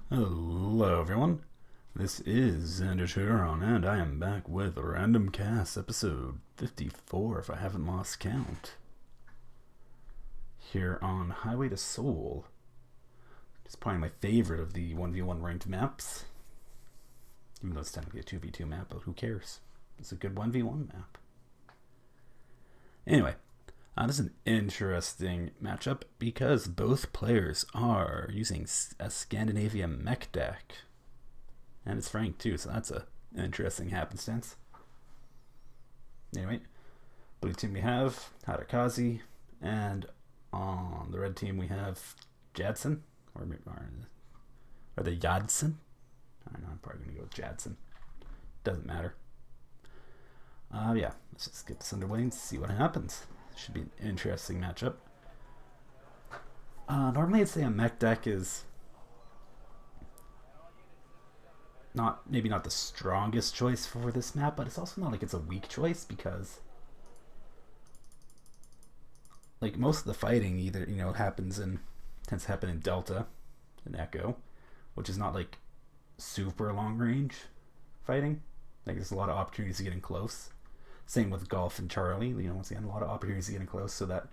Hello everyone, this is Xander Chiron, and I am back with Random Cast episode 54 if I haven't lost count. Here on Highway to Seoul. It's probably my favorite of the 1v1 ranked maps. Even though it's technically a 2v2 map, but who cares? It's a good 1v1 map. Anyway, this is an interesting matchup because both players are using a Scandinavia mech deck. And it's ranked too, so that's an interesting happenstance. Anyway, blue team we have Hadakazi, and on the red team we have Jadson, or the Jadson. I don't know, I'm probably going to go with Jadson. Doesn't matter. Yeah, let's just get this underway and see what happens. Should be an interesting matchup. Normally I'd say a mech deck is maybe not the strongest choice for this map, but it's also not like it's a weak choice because like most of the fighting either tends to happen in Delta and Echo, which is not like super long range fighting. Like there's a lot of opportunities to get in close. Same with Golf and Charlie. Once again, a lot of opportunities to get in close, so that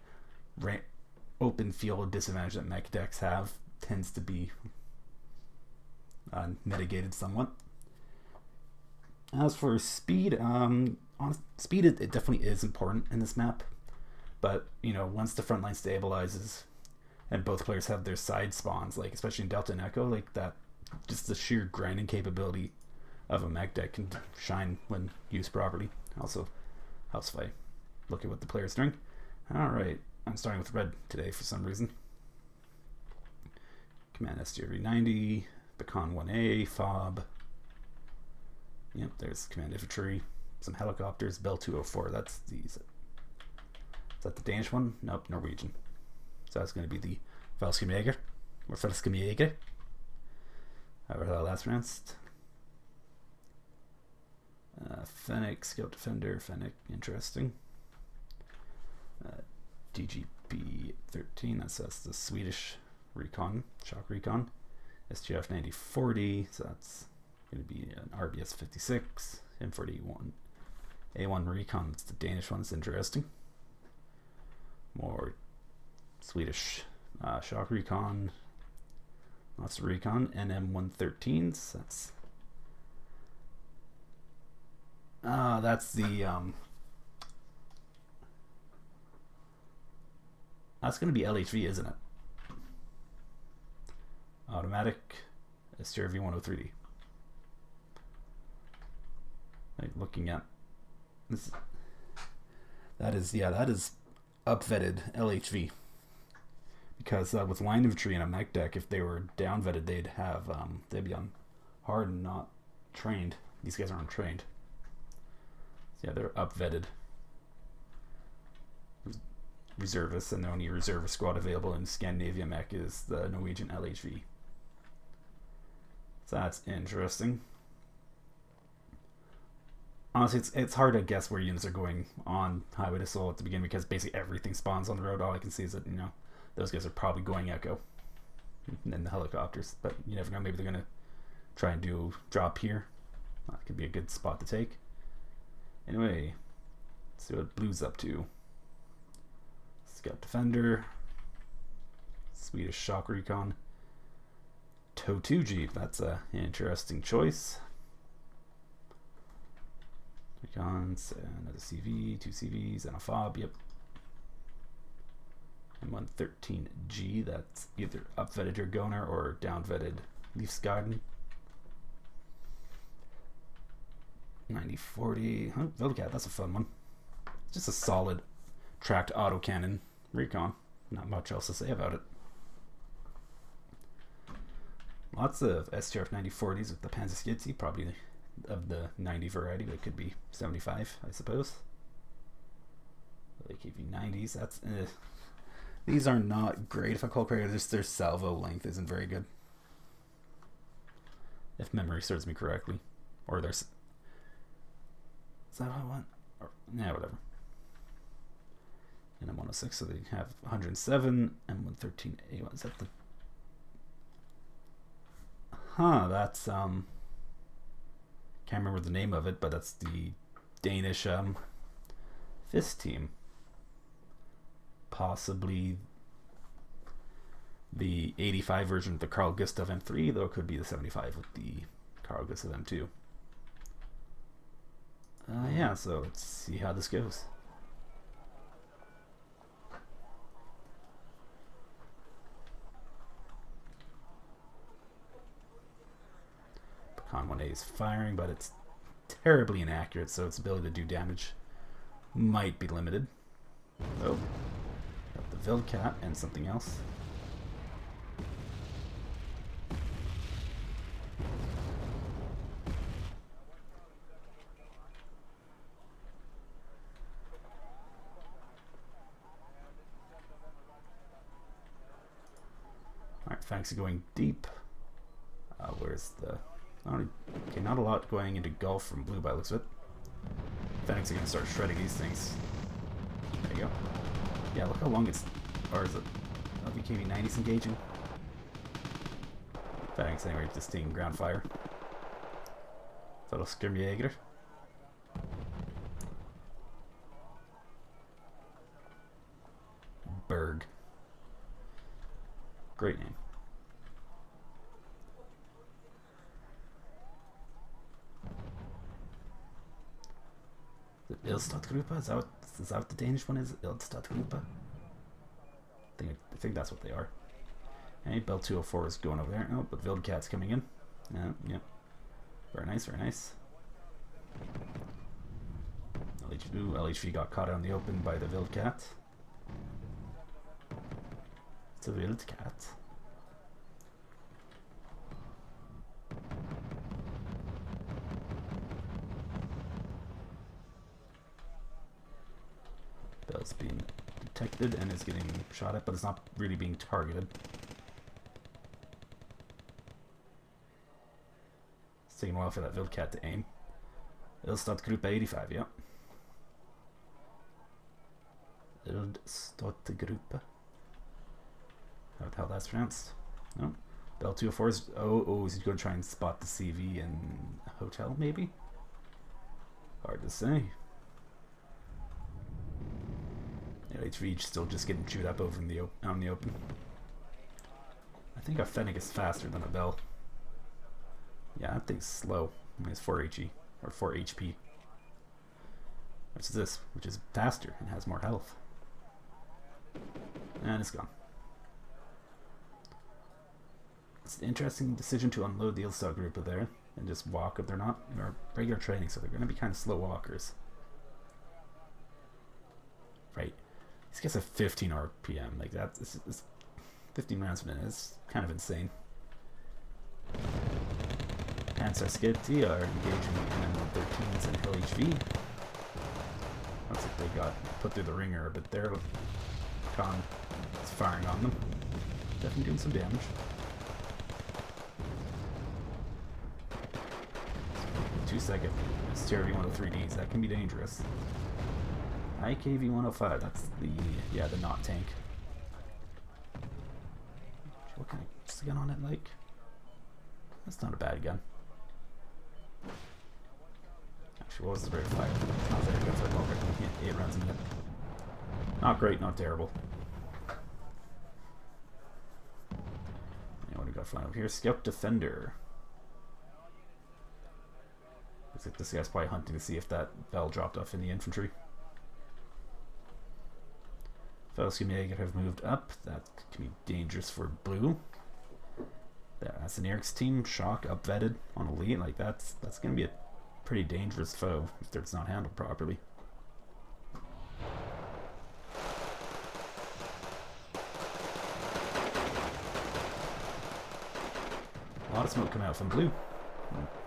open field disadvantage that mech decks have tends to be mitigated somewhat. As for speed, speed it definitely is important in this map. But once the front line stabilizes and both players have their side spawns, like especially in Delta and Echo, like that, just the sheer grinding capability of a mech deck can shine when used properly. Also helps if I look at what the player's doing. Alright, I'm starting with red today for some reason. Command STRV90, Beacon 1A, Fob. Yep, there's Command Infantry, some helicopters, Bell 204. That's these. Is that the Danish one? Nope, Norwegian. So that's going to be the Falskemjäger, or Falskemjäger. However that last pronounced. Fennec, Scout Defender, Fennec, interesting. DGB 13, that's the Swedish recon, shock recon. SGF 9040, so that's going to be an RBS 56. M41 A1 recon, that's the Danish one, it's interesting. More Swedish shock recon, lots of recon. NM113s, that's the that's going to be LHV, isn't it? Automatic STRV 103D. Like looking at this, that is up-vetted LHV. Because with line infantry in a mech deck, if they were down-vetted, they'd be on hard and not trained. These guys aren't trained. So yeah, they're up-vetted reservists, and the only reservist squad available in Scandinavia mech is the Norwegian LHV. So that's interesting. Honestly, it's hard to guess where units are going on Highway to Seoul at the beginning because basically everything spawns on the road. All I can see is that those guys are probably going Echo and the helicopters, but you never know. Maybe they're gonna try and do drop here. That could be a good spot to take. Anyway, let's see what blue's up to. Scout Defender, Swedish Shock Recon, Tow 2 Jeep. That's an interesting choice. Recons, another CV, 2 CVs, and a Fob. Yep. And 113G. That's either up-vetted your Goner or down-vetted Leafsgarden. 9040. Huh, Velcat, that's a fun one. Just a solid tracked autocannon recon. Not much else to say about it. Lots of STRF 9040s with the Panzerskizzy, probably of the 90 variety, but it could be 75, I suppose. They give you 90s. That's these are not great. If I call correctly, just their salvo length isn't very good. If memory serves me correctly, or there's. Is that what I want? Or, yeah, whatever. And M106, so they have 107 and 113A1. Is that the Huh, that's can't remember the name of it, but that's the Danish fist team. Possibly the 85 version of the Carl Gustav M3, though it could be the 75 with the Carl Gustav M2. Yeah, so let's see how this goes. Pecan 1A is firing, but it's terribly inaccurate, so its ability to do damage might be limited. Oh, got the Wildcat and something else. Alright, Fangs are going deep. Where's the... okay, not a lot going into golf from blue by the looks of it. Fangs are going to start shredding these things. There you go. Yeah, look how long it's... or is it? LVKV 90's engaging. Fangs anyway, just taking ground fire. That'll scare me, Jäger. Berg. Great name. Ildstadgruppe? Is that what the Danish one is? Ildstadgruppe? I think that's what they are. Hey, Bell 204 is going over there. Oh, but Wildcat's coming in. Yeah. Very nice, very nice. LHV got caught out in the open by the Wildcat. It's a Wildcat. Bell's being detected and is getting shot at, but it's not really being targeted. It's taking a while for that Wildcat to aim. Ildstadgruppe 85, yeah. Ildstadgruppe. How that's pronounced. No. Bell 204 is... Oh, is he going to try and spot the CV in hotel, maybe? Hard to say. Yeah, HV still just getting chewed up over in the out in the open. I think a Fennec is faster than a Bell. Yeah, that thing's slow. It's 4 HE, or 4 HP. Which is this, which is faster and has more health. And it's gone. It's an interesting decision to unload the Ildstadgruppe there and just walk if they're not regular training, so they're going to be kind of slow walkers. Right. These guys have 15 RPM. Like that, this 15 rounds a minute is kind of insane. Panzer Skitty are engaging M113s and LHV. Looks like they got put through the ringer, but their con is firing on them. Definitely doing some damage. Second STRV-103Ds, that can be dangerous. IKV-105, that's the not tank. What kind of gun on it like? That's not a bad gun. Actually, what was the rate of fire? Not very good for a Walker. 8 rounds a minute. Not great, not terrible. And what do we got flying over here? Scout Defender. Looks like this guy's probably hunting to see if that Bell dropped off in the infantry. Felskimjäger have moved up. That can be dangerous for blue. That's an Eric's team. Shock up vetted on elite. Like that's going to be a pretty dangerous foe if it's not handled properly. A lot of smoke coming out from blue.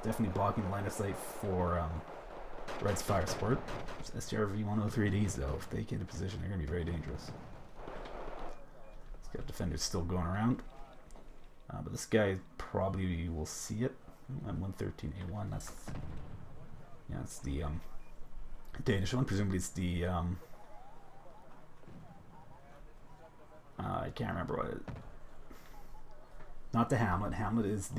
Definitely blocking the line of sight for Red's fire support. STRV-103Ds though, if they get in position, they're going to be very dangerous. This got defenders still going around. But this guy probably will see it. M113A1, that's the Danish one. Presumably it's the I can't remember what it is. Not the Hamlet. Hamlet is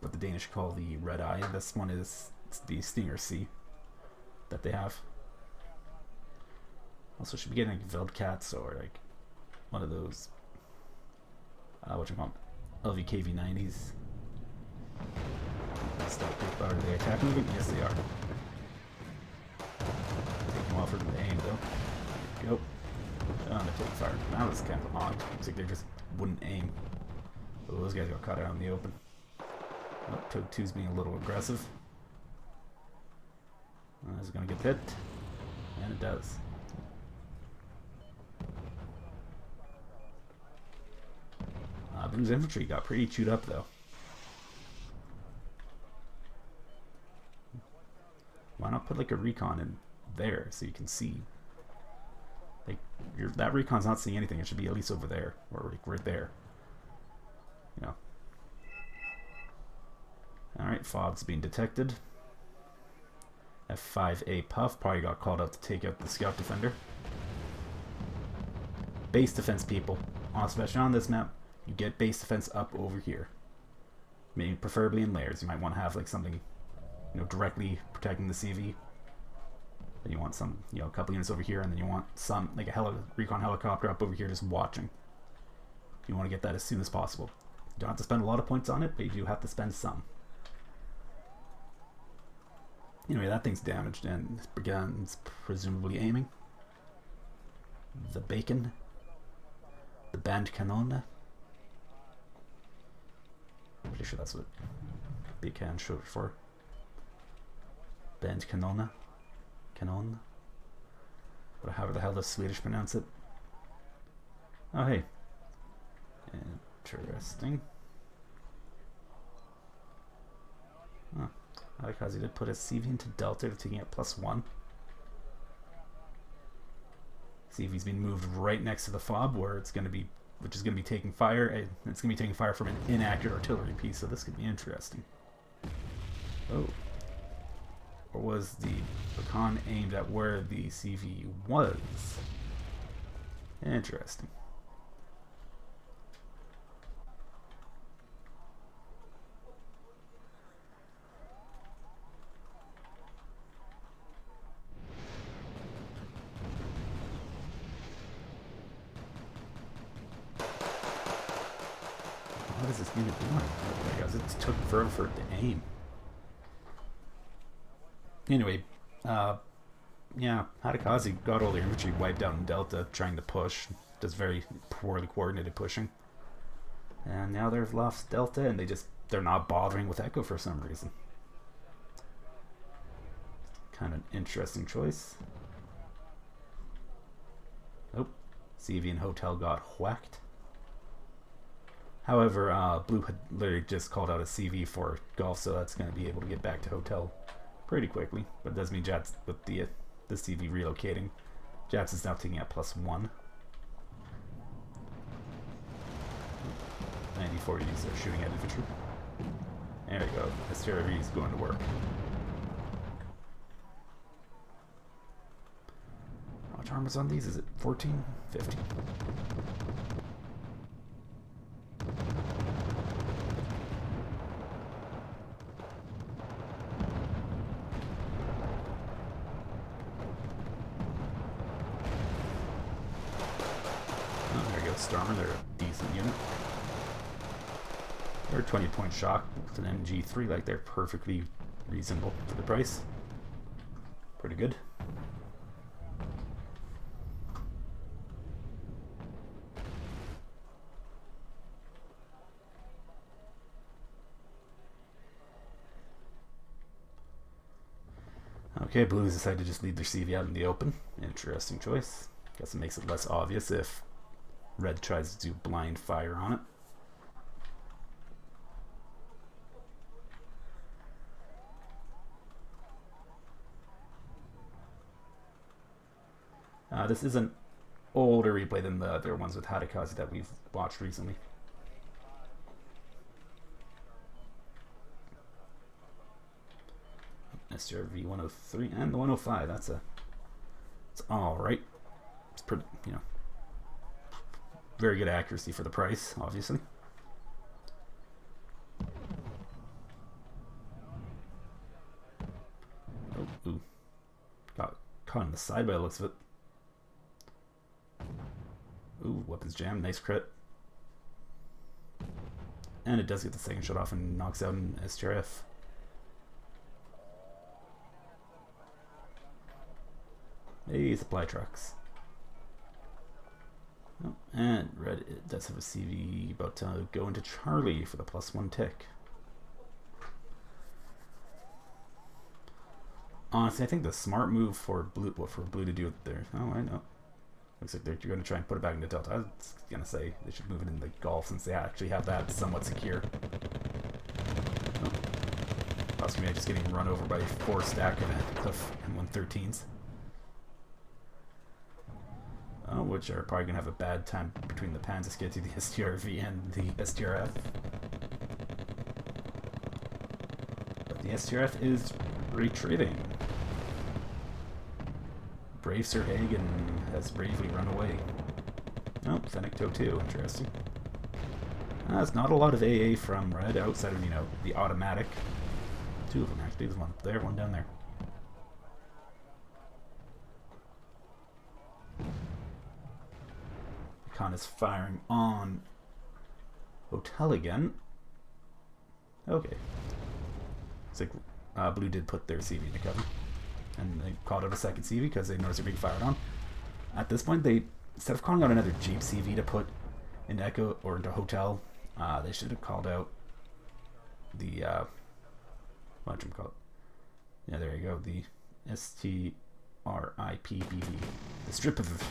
what the Danish call the Red Eye. This one is the Stinger C that they have. Also should be getting like Wildcats or like one of those what you call them? LVKV 90s. Are they attacking moving? Yes they are. Taking off for the aim though. There we go. I'm gonna take fire. Now this is kind of odd. Looks like they just wouldn't aim. Oh, those guys got caught out in the open. Oh, Toad 2's being a little aggressive. Is it gonna get hit? And it does. Blue's infantry got pretty chewed up though. Why not put like a recon in there so you can see? Like that recon's not seeing anything. It should be at least over there or like right there. You know. All right, FOB's being detected. F5A Puff probably got called out to take out the scout defender. Base defense, people. Especially on this map, you get base defense up over here. Maybe preferably in layers. You might want to have like something, you know, directly protecting the CV. Then you want some, you know, a couple units over here, and then you want some like a recon helicopter up over here just watching. You want to get that as soon as possible. You don't have to spend a lot of points on it, but you do have to spend some. Anyway, that thing's damaged and Brigand's presumably aiming. The Bacon. The Band Canona. Pretty sure that's what Bacon showed for. Band Canona. Canon. Or however the hell the Swedish pronounce it. Oh hey. Interesting. Huh. Because he did put a CV into Delta, taking it +1. CV's been moved right next to the FOB, where it's going to be, which is going to be taking fire. And it's going to be taking fire from an inaccurate artillery piece, so this could be interesting. Oh, or was the Bacan aimed at where the CV was? Interesting. What is this unit doing? Because it took forever for it to aim. Anyway, yeah, Hadakazi got all their infantry wiped out in Delta trying to push. Just very poorly coordinated pushing. And now they've lost Delta and they're not bothering with Echo for some reason. Kind of an interesting choice. Oh, CV and Hotel got whacked. However, Blue had literally just called out a CV for Golf, so that's going to be able to get back to Hotel pretty quickly. But it does mean Jats with the CV relocating. Jats is now taking out +1. 90-40s are shooting at infantry. There we go. STRV is going to work. How much armor's on these? Is it 14? 15? Stormer, they're a decent unit. They're a 20-point shock with an MG3, like they're perfectly reasonable for the price. Pretty good. Okay, Blues decided to just leave their CV out in the open. Interesting choice. Guess it makes it less obvious if Red tries to do blind fire on it. This is an older replay than the other ones with Hadakazi that we've watched recently. SRV 103 and the 105. It's all right. It's pretty, you know, very good accuracy for the price, obviously. Caught on the side by the looks of it. Ooh, weapons jam. Nice crit. And it does get the second shot off and knocks out an STRF. Hey, supply trucks. Oh, and red, it does have a CV about to go into Charlie for the +1 tick. Honestly, I think the smart move for blue to do it there. Oh, I know. Looks like they're going to try and put it back into Delta. I was going to say they should move it in the Golf since they actually have that somewhat secure. Oh. Oscar just getting run over by 4 stack and a Cliff M113s. Oh, which are probably going to have a bad time between the Panzerskid, the STRV, and the STRF. But the STRF is retreating. Brave Sir Hagen has bravely run away. Oh, Fennec Toe 2, interesting. There's not a lot of AA from red outside of, the automatic. 2 of them actually. There's one up there, one down there. Khan is firing on Hotel again. Okay. It's like blue did put their CV to cover. And they called out a second CV because they noticed they're being fired on. At this point, they, instead of calling out another Jeep CV to put in Echo or into Hotel, they should have called out the, whatchamacallit? Yeah, there you go, the STRIPBV, the strip of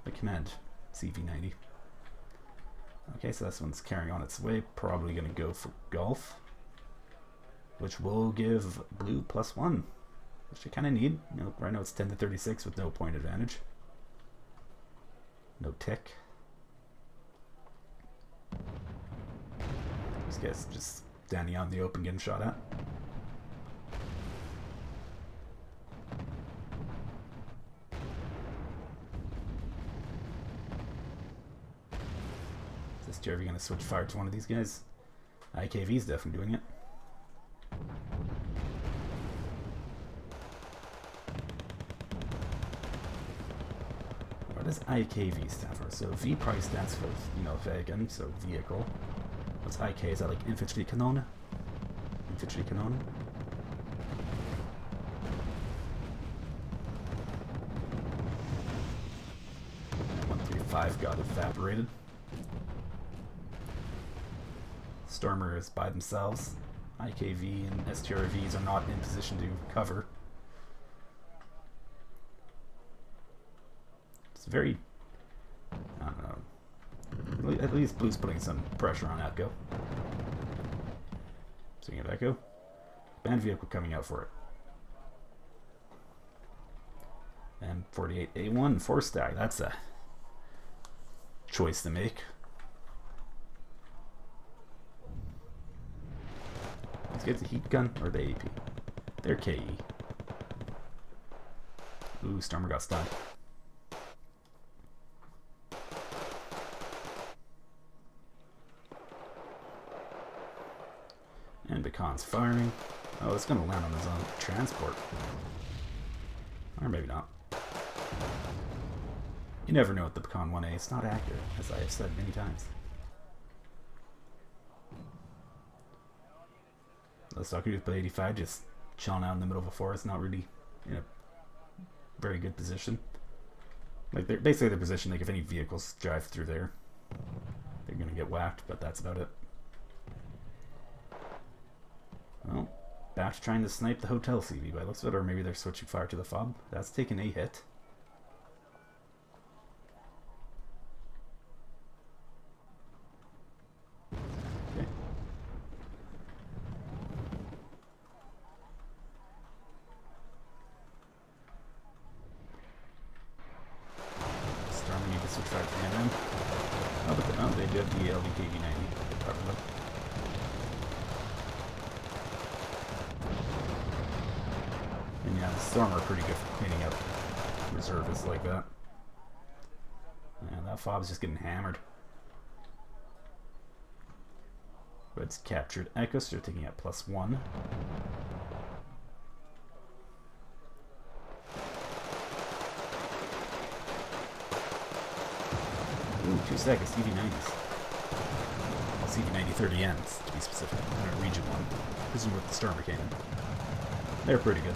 the command CV90. Okay, so this one's carrying on its way, probably going to go for Golf, which will give blue +1, which they kind of need. Right now it's 10 to 36 with no point advantage. No tick. These guys just standing out in the open getting shot at. Is this Jervy going to switch fire to one of these guys? IKV's definitely doing it. What does IKV stand for? So V probably stands for, Wagen, so vehicle. What's IK? Is that like Infantry Kanone? Infantry Kanone? 135 got evaporated. Stormer is by themselves. IKV and STRVs are not in position to cover. It's very, I don't know. At least blue's putting some pressure on Echo. Speaking of Echo, band vehicle coming out for it. M48A1 4 stack. That's a choice to make. Let's get the heat gun or the AP. They're KE. Ooh, Stormer got stunned. And Bacon's firing. Oh, it's going to land on his own transport. Or maybe not. You never know with the Bacon 1A. It's not accurate, as I have said many times. The Soccer Youth by 85 just chilling out in the middle of a forest, not really in a very good position. Like, they're basically their position, like if any vehicles drive through there, they're going to get whacked, but that's about it. Well, Batch trying to snipe the Hotel CV by looks of it, or maybe they're switching fire to the FOB. That's taken a hit. Okay. Storming need to switch fire to the NM. Oh, but they do have the LVKV90 probably. And yeah, the Storm are pretty good for cleaning up reservists like that. And that FOB's just getting hammered. Red's captured Echo, so they're taking out +1. 2 seconds, CV90s. Well, CV90-30Ns, to be specific. And a Region 1. Presumably with the Stormer Cannon. They're pretty good.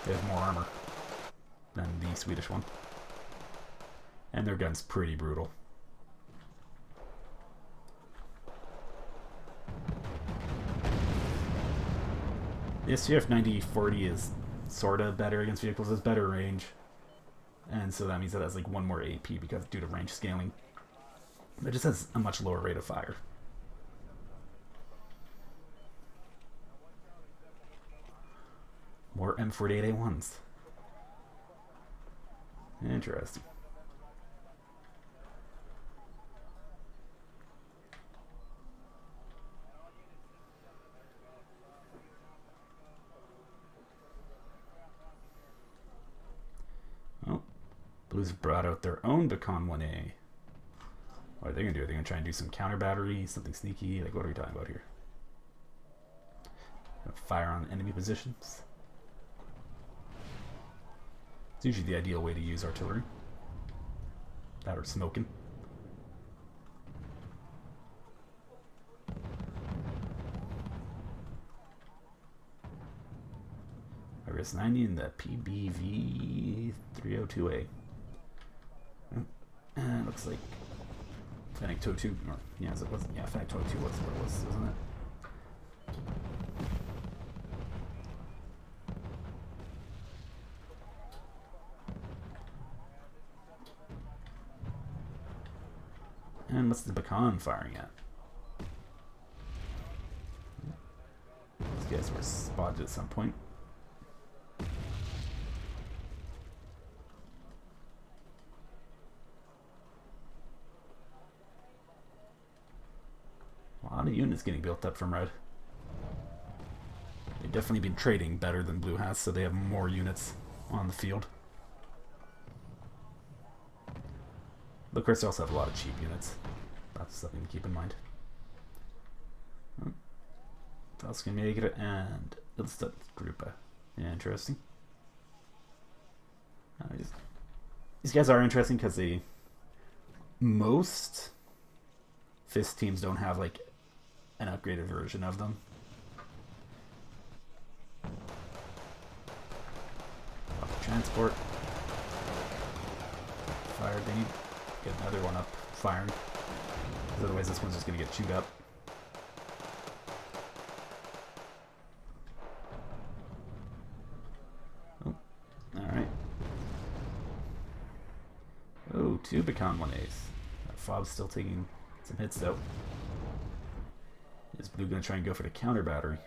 They have more armor than the Swedish one. And their gun's pretty brutal. The STF 9040 is sorta better against vehicles. It's better range. And so that means it has like 1 more AP because due to range scaling. It just has a much lower rate of fire. More M48A1s. Interesting. Oh, Blues brought out their own Beacon 1A. What are they going to do? Are they going to try and do some counter battery? Something sneaky? Like, what are we talking about here? Fire on enemy positions? It's usually the ideal way to use artillery. That or smoking. RS-90 and the PBV 302A. And it looks like Fennec 202, or yeah, it was, yeah, Fennec 202 was what it was, isn't it? And what's the Beacon firing at? These guys were spotted at some point. A lot of units getting built up from red. They've definitely been trading better than blue has, so they have more units on the field. But of course, they also have a lot of cheap units. That's something to keep in mind. That's gonna make it, and let's start group. Yeah, interesting. These guys are interesting because most Fist teams don't have like an upgraded version of them. Transport. Fire. They need to get another one up firing. Because otherwise this one's just going to get chewed up. Oh, alright. Oh, 2 Beacon 1As. Fob's still taking some hits though. Is blue going to try and go for the counter battery?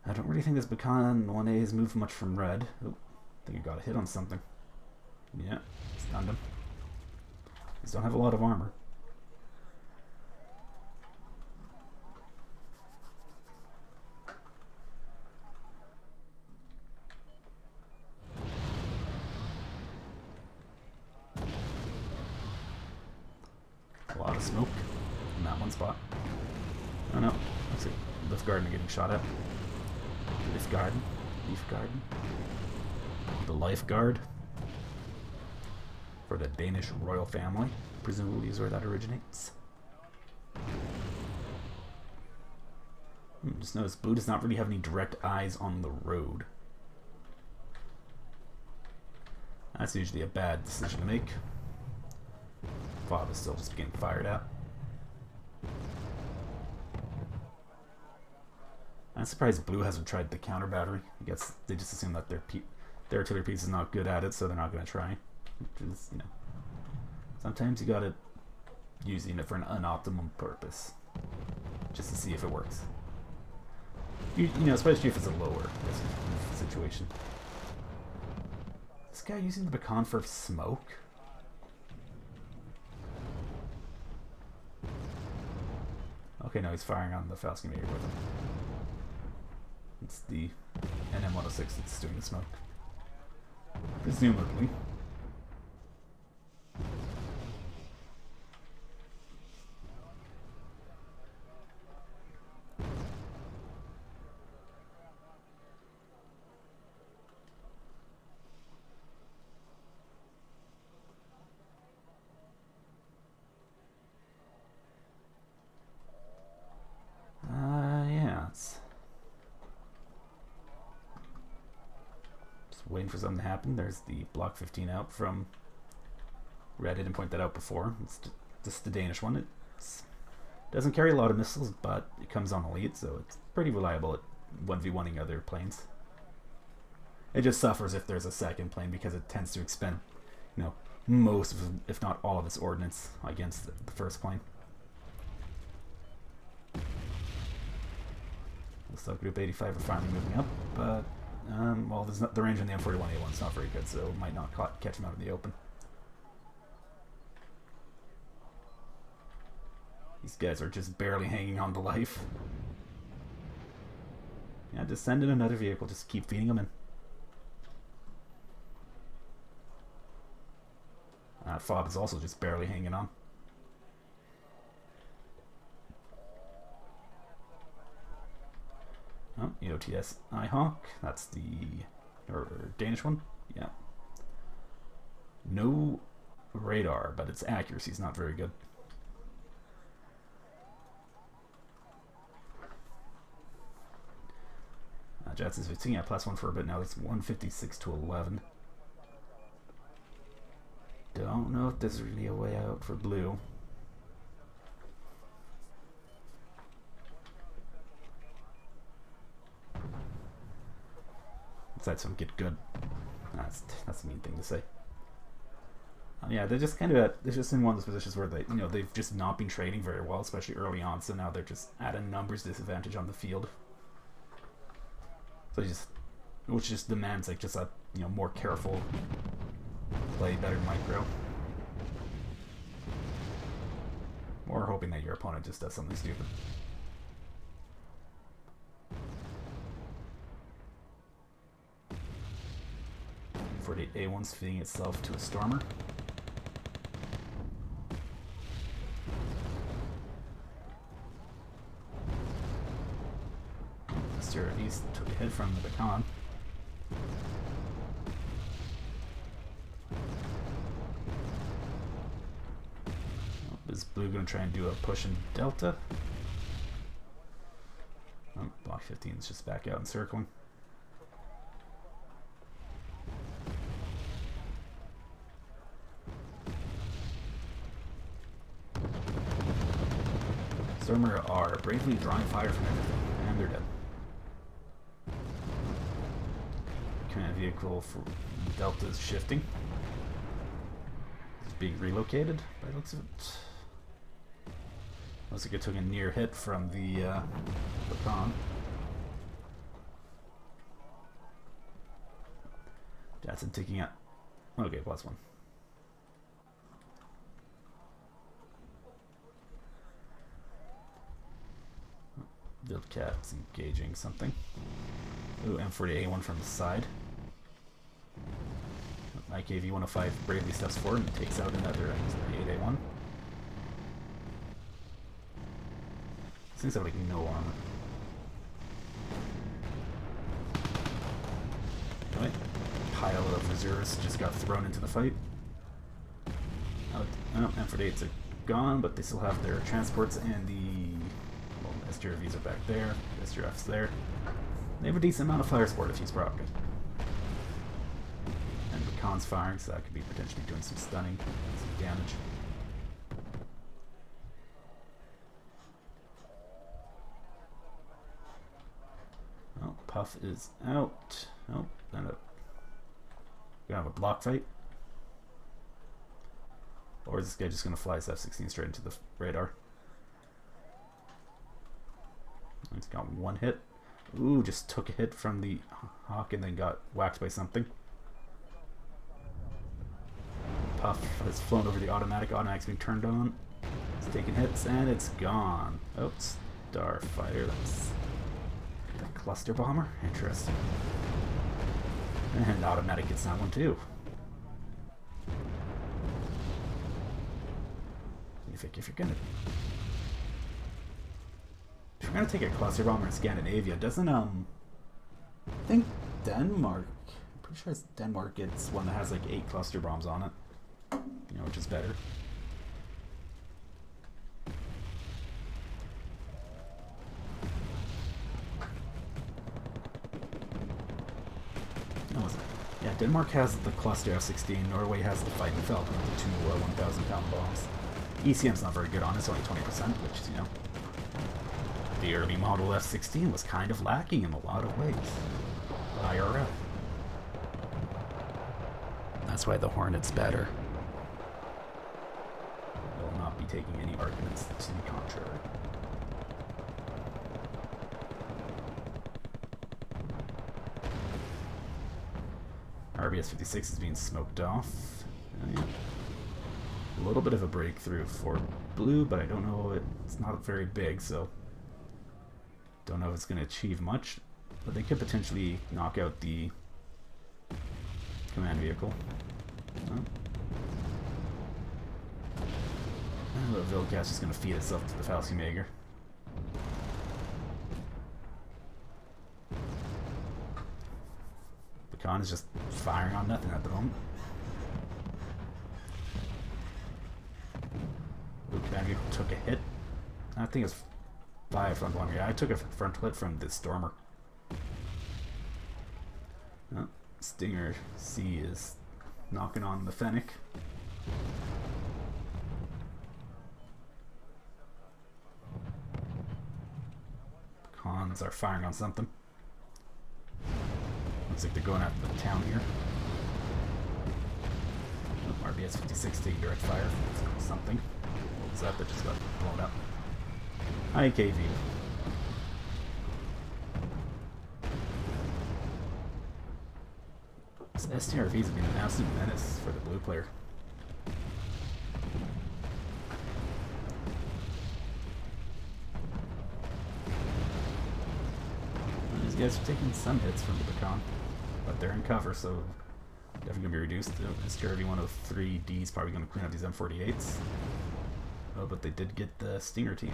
I don't really think this Beacon 1A has moved much from red. Oh, I think I got a hit on something. Yeah, stunned him. These don't have a lot of armor. A lot of smoke in that one spot. Oh no, looks like Lift Garden getting shot at. Lift Garden? Leaf Garden? The Life Guard? For the Danish royal family. Presumably is where that originates. Just notice blue does not really have any direct eyes on the road. That's usually a bad decision to make. Fob is still just getting fired at. I'm surprised blue hasn't tried the counter battery. I guess they just assume that their artillery piece is not good at it, so they're not going to try. Which is, you know, sometimes you gotta use it for an unoptimum purpose, just to see if it works. You know, especially if it's a lower risk situation. This guy using the Beacon for smoke? Okay, no, he's firing on the Falcon with him. It's the NM106 that's doing the smoke. Presumably. for something to happen. There's the block 15 out from Red. I didn't point that out before. It's just the Danish one. It doesn't carry a lot of missiles, but it comes on elite, so it's pretty reliable at 1v1ing other planes. It just suffers if there's a second plane because it tends to expend, you know, most of, if not all of its ordnance against the first plane. Subgroup 85 are finally moving up, but well, the range on the M41A1 is not very good, so it might not catch them out in the open. These guys are just barely hanging on to life. Yeah, just send in another vehicle, just keep feeding them in. FOB is also just barely hanging on. Oh, EOTS iHawk, that's the Danish one, yeah. No radar, but its accuracy is not very good. Jadson's 15 at +1 for a bit now. It's 156 to 11. Don't know if there's really a way out for blue. Besides from get good. That's a mean thing to say. Yeah, they're just they're just in one of those positions where they've just not been trading very well, especially early on. So now they're just at a numbers disadvantage on the field. So which just demands like just a more careful play, better micro. Or hoping that your opponent just does something stupid. A1's feeding itself to a Stormer. East took a hit from the Beacon. Is blue going to try and do a push in Delta? Oh, block 15 is just back out and circling. Stormer are bravely drawing fire from everything, and they're dead. Command vehicle for Delta is shifting. It's being relocated by the looks of it. Looks like it took a near hit from the Beacon. Jadson taking out. Okay, +1. Wildcat's engaging something. Ooh, M40A1 from the side. IKV 105 bravely steps forward and takes out another M38A1. These things have like no armor. Anyway, pile of reservists just got thrown into the fight. Oh, M48s are gone, but they still have their transports and the SGRVs are back there. SGRF's there. They have a decent amount of fire support if he's propped. And Beacon's firing, so that could be potentially doing some stunning, some damage. Oh, Puff is out. Oh, gonna have a block fight. Or is this guy just gonna fly his F-16 straight into the radar? He's got one hit. Ooh, just took a hit from the Hawk and then got whacked by something. Puff has flown over the automatic. Automatic's being turned on. It's taking hits and it's gone. Oh, Starfighter. That's the cluster bomber. Interesting. And automatic gets that one too. If you're gonna take a cluster bomber in Scandinavia, doesn't I think Denmark, I'm pretty sure it's Denmark gets one that has like 8 cluster bombs on it, which is better. Yeah, Denmark has the cluster F-16, Norway has the Fighting Falcon with the two 1,000-pound bombs. ECM's not very good on it, it's only 20%, which is, you know, the early model F-16 was kind of lacking in a lot of ways. IRL. That's why the Hornet's better. I will not be taking any arguments to the contrary. RBS-56 is being smoked off. Yeah. A little bit of a breakthrough for blue, but I don't know, it's not very big, so don't know if it's going to achieve much, but they could potentially knock out the command vehicle. The Vilcast is going to feed itself to the Falcon Mager. The Khan is just firing on nothing at the moment. The command vehicle took a hit. I think it's 5 front one. Yeah, I took a front hit from the Stormer. Oh, Stinger C is knocking on the Fennec. Cons are firing on something. Looks like they're going after the town here. Oh, RBS-56 taking direct fire. Something. What was that that just got blown up? IKV. This STRVs have been an absolute menace for the blue player. These guys are taking some hits from the Pecan, but they're in cover, so definitely going to be reduced. The STRV 103D is probably going to clean up these M48s. Oh, but they did get the Stinger team.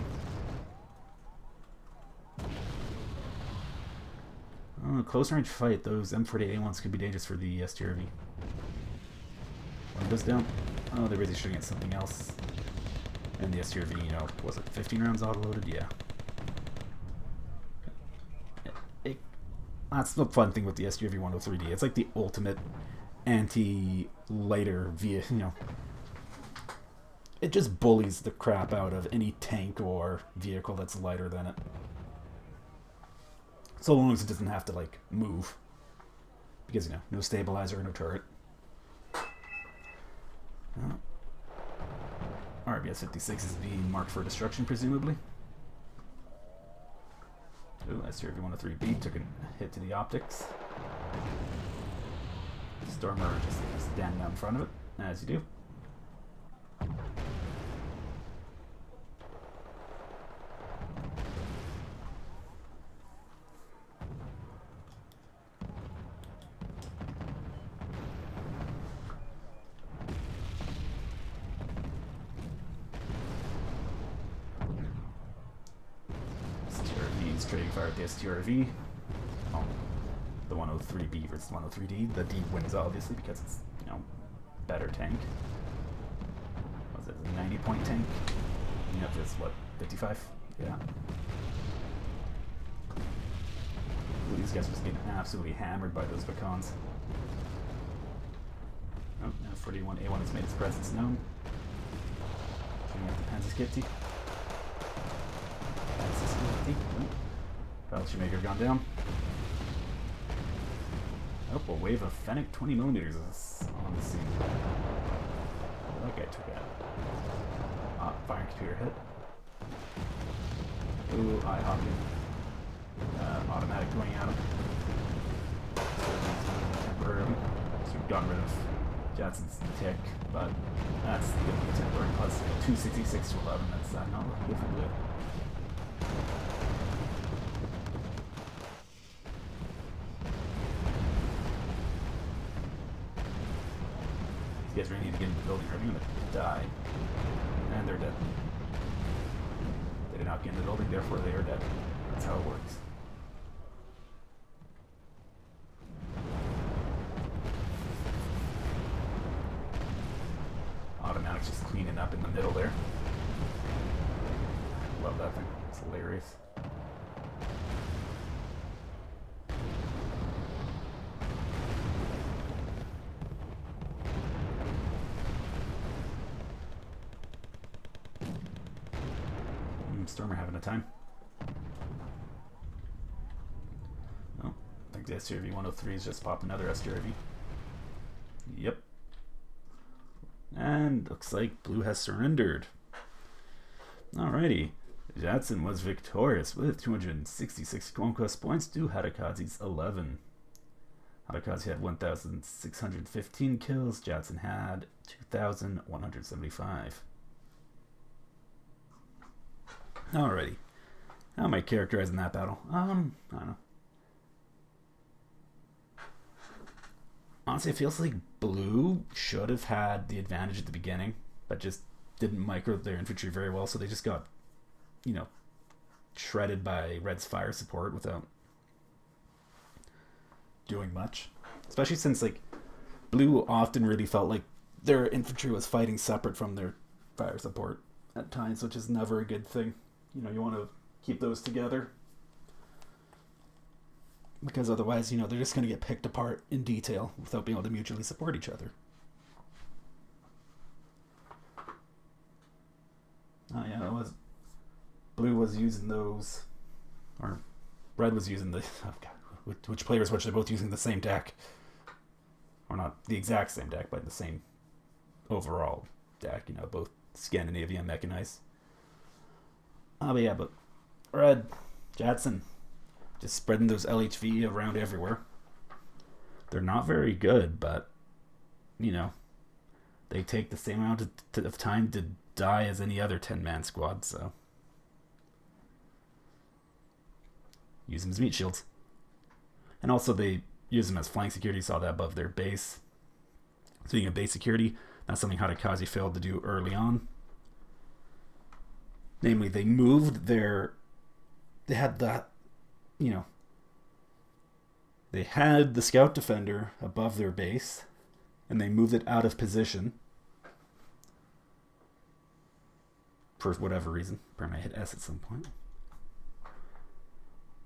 Oh, close range fight, those M48A1s could be dangerous for the STRV. One goes down. Oh, they're busy shooting at something else. And the STRV, you know, was it 15 rounds auto-loaded? Yeah. That's the fun thing with the STRV 103D. It's like the ultimate anti-lighter vehicle, you know. It just bullies the crap out of any tank or vehicle that's lighter than it. So long as it doesn't have to, like, move. Because, you know, no stabilizer, no turret. RBS-56 is being marked for destruction, presumably. Ooh, STRV 103B took a hit to the optics. Stormer just standing out in front of it, as you do. Trading fire at the STRV. Oh, the 103B versus 103D. The D wins obviously because it's, you know, better tank. Was it a 90-point tank? You have this, what, 55? Yeah. Ooh, these guys are just getting absolutely hammered by those Bacons. Oh, now 41A1 has made its presence known. Shooting at the Panzerskipti. Falcon Mager gone down. Oh, a wave of Fennec 20mm is on the scene. That guy took a firing computer hit. Ooh, eye hopping. Automatic going at him. Temporarily. So we've gotten rid of Jadson's tick, but that's going to be temporary. Plus 266 to 11. That's not looking good for blue. These guys really need to get into the building or they're going to die. And they're dead. They did not get into the building, therefore they are dead. That's how it works. Automatic's just cleaning up in the middle there. Love that thing. It's hilarious. Stormer having a time. Oh, I think the STRV 103 is just popped another STRV. Yep. And looks like blue has surrendered. Alrighty. Jadson was victorious with 266 conquest points to Hadakazi's 11. Hadakazi had 1,615 kills. Jadson had 2,175. Alrighty. How am I characterizing that battle? I don't know. Honestly, it feels like blue should have had the advantage at the beginning, but just didn't micro their infantry very well, so they just got, shredded by red's fire support without doing much. Especially since, blue often really felt like their infantry was fighting separate from their fire support at times, which is never a good thing. You want to keep those together, because otherwise, they're just going to get picked apart in detail without being able to mutually support each other. Oh yeah, that was... Blue was using those, or red was using the... Oh God, which players, which they're both using the same deck. Or not the exact same deck, but the same overall deck, both Scandinavian mechanized. Oh, but yeah, but red, Jadson, just spreading those LHV around everywhere. They're not very good, but, they take the same amount of time to die as any other 10-man squad, so. Use them as meat shields. And also they use them as flank security, saw that above their base. Speaking of base security, that's something Hadakazi failed to do early on. Namely, they moved their... They had that, they had the scout defender above their base, and they moved it out of position. For whatever reason. Apparently I hit S at some point.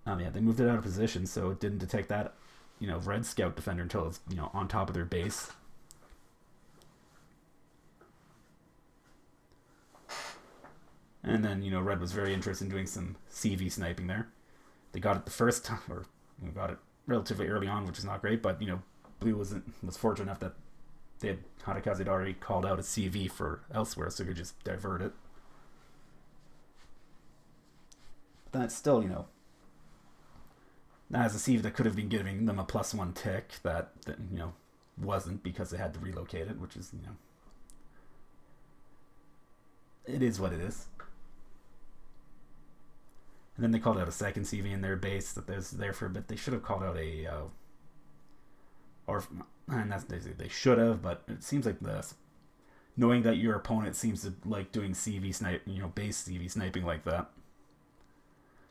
Yeah, they moved it out of position, so it didn't detect that, red scout defender until it's, on top of their base. And then, red was very interested in doing some CV sniping there. They got it the first time, or got it relatively early on, which is not great, but, blue was fortunate enough that Hadakazi had already called out a CV for elsewhere, so they could just divert it. But that's still, that is a CV that could have been giving them a +1 tick that wasn't, because they had to relocate it, which is, it is what it is. And then they called out a second CV in their base that was there for a bit. They should have called out a, they should have, but it seems like knowing that your opponent seems to like doing CV snipe, base CV sniping like that,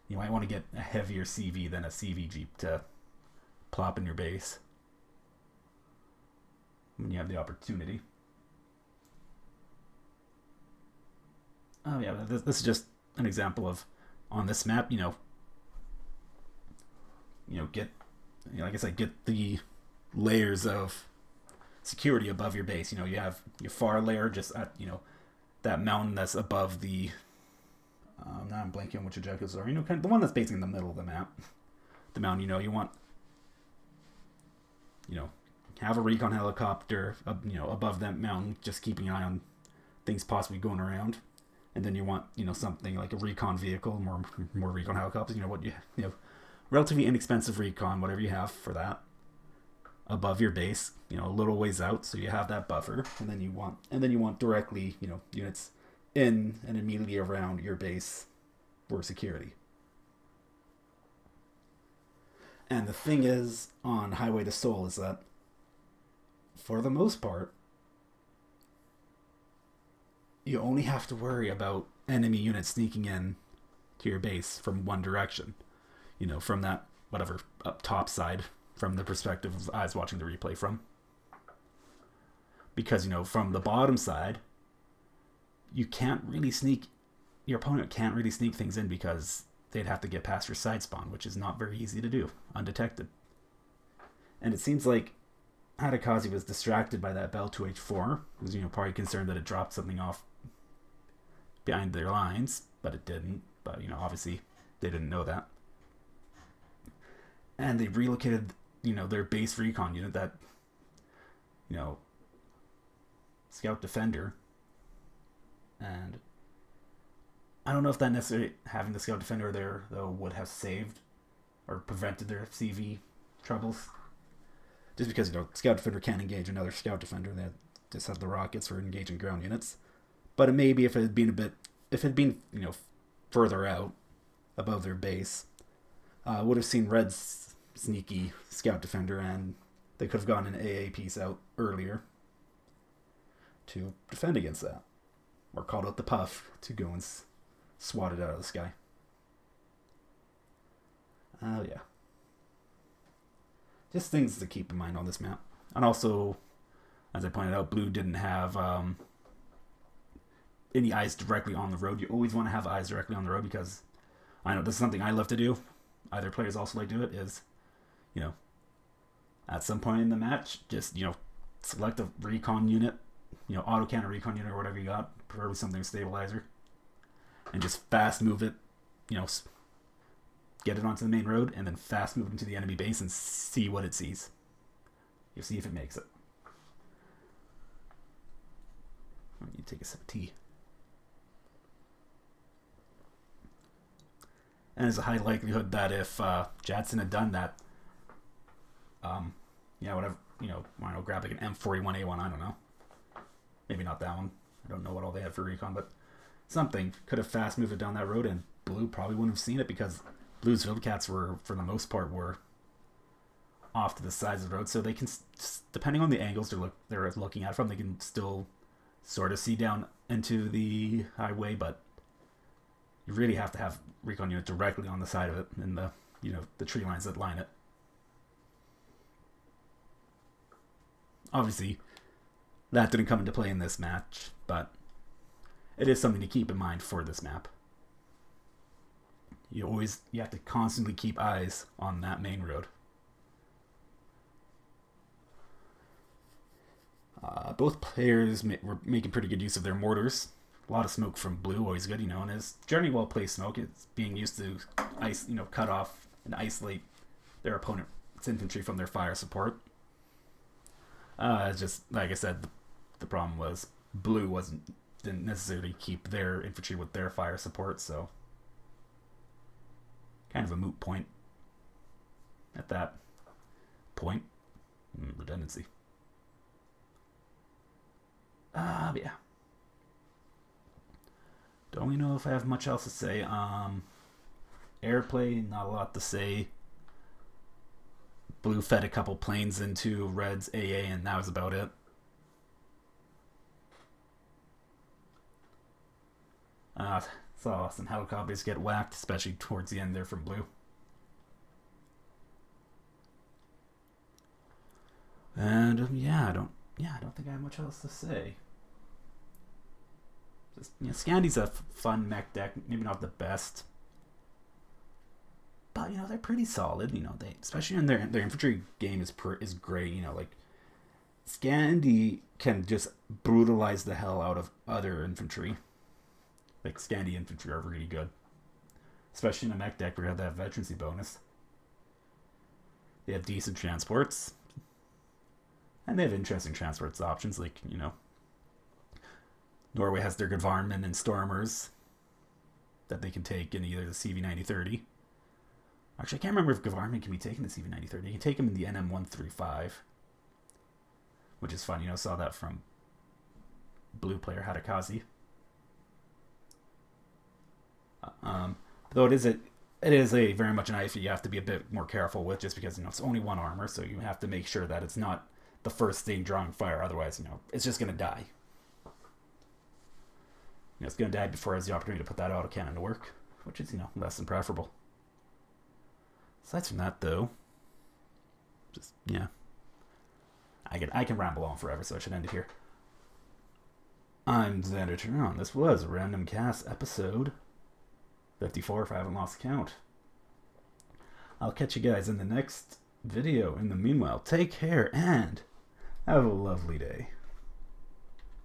you might want to get a heavier CV than a CV Jeep to plop in your base when you have the opportunity. Oh yeah, this is just an example of, on this map, get, like I said, get the layers of security above your base. You have your far layer just at, that mountain that's above the, now I'm blanking on which objectives are, kind of the one that's basically in the middle of the map. The mountain, you want, have a recon helicopter, above that mountain, just keeping an eye on things possibly going around. And then you want, something like a recon vehicle, more recon helicopters, what you relatively inexpensive recon, whatever you have for that, above your base, a little ways out, so you have that buffer. And then you want directly, units in and immediately around your base for security. And the thing is, on Highway to Seoul, is that, for the most part, you only have to worry about enemy units sneaking in to your base from one direction. From that, whatever, up top side, from the perspective of eyes watching the replay from. Because, from the bottom side, you can't really sneak, your opponent can't really sneak things in because they'd have to get past your side spawn, which is not very easy to do, undetected. And it seems like Hadakazi was distracted by that Bell 2H4. He was, probably concerned that it dropped something off behind their lines, but it didn't. But, obviously they didn't know that. And they relocated, their base recon unit, that, scout defender. And I don't know if that necessarily, having the scout defender there, though, would have saved or prevented their CV troubles. Just because, scout defender can't engage another scout defender. They just have the rockets for engaging ground units. But it may be if it had been, further out above their base, would have seen Red's sneaky scout defender, and they could have gone an AA piece out earlier to defend against that. Or called out the puff to go and swat it out of the sky. Yeah. Just things to keep in mind on this map. And also, as I pointed out, blue didn't have any eyes directly on the road. You always want to have eyes directly on the road, because I know this is something I love to do. Other players also like to do it, is, at some point in the match, just, select a recon unit, auto cannon recon unit or whatever you got, preferably something stabilizer, and just fast move it, get it onto the main road, and then fast move it into the enemy base and see what it sees. You'll see if it makes it. You take a sip of tea. And there's a high likelihood that if Jadson had done that, whatever, why not grab like an M41A1, I don't know. Maybe not that one. I don't know what all they had for recon, but something could have fast moved it down that road, and blue probably wouldn't have seen it, because blue's Wildcats were, for the most part, were off to the sides of the road, so they can, depending on the angles they're looking at from, they can still sort of see down into the highway, but you really have to have recon unit directly on the side of it, in the the tree lines that line it. Obviously, that didn't come into play in this match, but it is something to keep in mind for this map. You have to constantly keep eyes on that main road. Both players were making pretty good use of their mortars. A lot of smoke from blue, always good, and it's generally well placed smoke. It's being used to cut off and isolate their opponent's infantry from their fire support. Just like I said, the problem was blue didn't necessarily keep their infantry with their fire support, so kind of a moot point at that point. Redundancy. Yeah. Don't really know if I have much else to say. Airplay, not a lot to say. Blue fed a couple planes into Red's AA, and that was about it. Saw some helicopters get whacked, especially towards the end there from blue. And I don't think I have much else to say. Just, Scandy's a fun mech deck, maybe not the best, but they're pretty solid. They, especially in their infantry game is great. Like Scandy can just brutalize the hell out of other infantry. Like Scandy infantry are really good, especially in a mech deck where you have that veterancy bonus. They have decent transports, and they have interesting transports options, like Norway has their Gvarmen and Stormers that they can take in either the CV9030. Actually, I can't remember if Gvarmen can be taken in the CV9030. You can take them in the NM135, which is fun. Saw that from blue player Hadakazi. Though it is a very much an IFE you have to be a bit more careful with, just because it's only one armor, so you have to make sure that it's not the first thing drawing fire. Otherwise, it's just gonna die. It's going to die before it has the opportunity to put that autocannon to work, which is, less than preferable. Aside from that, though, just, I can ramble on forever, so I should end it here. I'm Xander Turon. This was Random Cast episode 54, if I haven't lost count. I'll catch you guys in the next video. In the meanwhile, take care and have a lovely day.